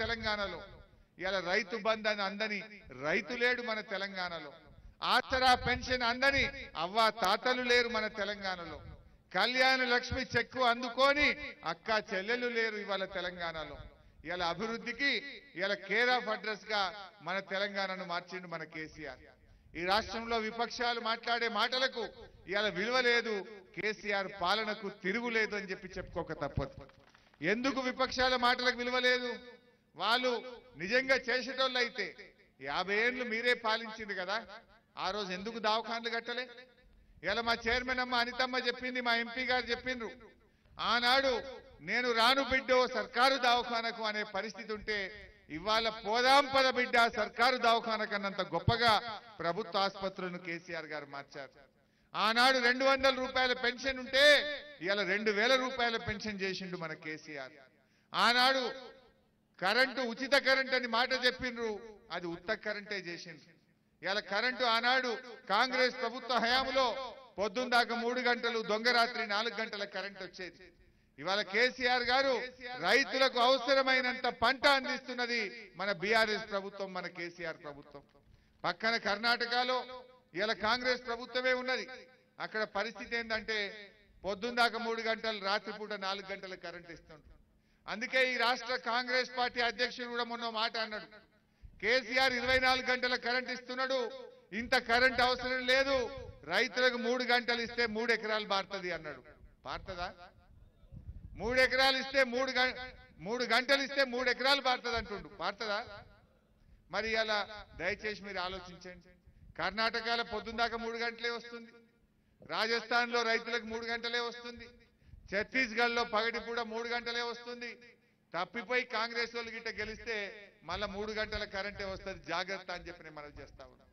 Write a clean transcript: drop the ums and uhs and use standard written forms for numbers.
తెలంగాణలో. ఇలా రైతు బంధు అందని రైతు లేడు మన తెలంగాణలో. ఆసరా పెన్షన్ అందని అవ్వ తాతలు లేరు మన తెలంగాణలో. కళ్యాణ లక్ష్మి చెక్కు అందుకొని అక్క చెల్లెలు లేరు ఇవాళ తెలంగాణలో. ఇలా అభివృద్ధికి ఇలా కేర్ ఆఫ్ అడ్రస్ గా మన తెలంగాణను మార్చిండు మన కేసీఆర్. ఈ రాష్ట్రంలో విపక్షాలు మాట్లాడే మాటలకు ఇలా విలువ లేదు, కేసీఆర్ పాలనకు తిరుగులేదు అని చెప్పి చెప్పుకోక తప్పదు. ఎందుకు విపక్షాల మాటలకు విలువ లేదు? వాళ్ళు నిజంగా చేసేటోళ్ళు అయితే 50 ఏళ్ళు మీరే పాలించింది కదా, ఆ రోజు ఎందుకు దవాఖాన్లు కట్టలే? ఇలా మా చైర్మన్ అమ్మ అనితమ్మ చెప్పింది, మా ఎంపీ గారు చెప్పిండ్రు, ఆనాడు నేను రాను బిడ్డో సర్కారు దవాఖానకు అనే పరిస్థితి ఉంటే ఇవాళ పోదాం పద బిడ్డ సర్కారు దవాఖాన కన్నంత గొప్పగా ప్రభుత్వ ఆసుపత్రులను కేసీఆర్ గారు మార్చారు. ఆనాడు 200 రూపాయల పెన్షన్ ఉంటే ఇవాళ 2000 రూపాయల పెన్షన్ చేసిండు మన కేసీఆర్. ఆనాడు కరెంటు ఉచిత కరెంట్ అని మాట చెప్పిండ్రు, అది ఉత్త కరెంటే చేసిండ్రు. ఇలా కరెంటు ఆనాడు కాంగ్రెస్ ప్రభుత్వ హయాంలో పొద్దున్న దాకా 3 గంటలు, దొంగరాత్రి 4 గంటల కరెంట్ వచ్చేది. ఇవాళ కేసీఆర్ గారు రైతులకు అవసరమైనంత పంట అందిస్తున్నది మన బీఆర్ఎస్ ప్రభుత్వం, మన కేసీఆర్ ప్రభుత్వం. పక్కన కర్ణాటకలో ఇలా కాంగ్రెస్ ప్రభుత్వమే ఉన్నది. అక్కడ పరిస్థితి ఏంటంటే పొద్దున్న దాకా 3 గంటలు, రాత్రిపూట 4 గంటల కరెంట్ ఇస్తుండ్రు. అందుకే ఈ రాష్ట్ర కాంగ్రెస్ పార్టీ అధ్యక్షుడు కూడా మొన్న మాట అన్నాడు, కేసీఆర్ 24 గంటల కరెంట్ ఇస్తున్నాడు, ఇంత కరెంట్ అవసరం లేదు, రైతులకు 3 గంటలు ఇస్తే 3 ఎకరాలు బారుతుంది అన్నాడు. బారుతుందా? 3 ఎకరాలు ఇస్తే 3 గంటలు ఇస్తే 3 ఎకరాలు బారుతుంది అంటుండు. బారుతుందా? మరి అలా దయచేసి మీరు ఆలోచించండి. కర్ణాటకలో పొద్దున్న దాకా 3 గంటలే వస్తుంది, రాజస్థాన్ లో రైతులకు 3 గంటలే వస్తుంది, ఛత్తీస్గఢ్ లో పగటిపూట 3 గంటలే వస్తుంది. తప్పిపోయి కాంగ్రెస్ వాళ్ళు గిట్ట గెలిస్తే మళ్ళా 3 గంటల కరెంటే వస్తుంది, జాగ్రత్త అని చెప్పి నేను మనవి చేస్తా ఉన్నాను.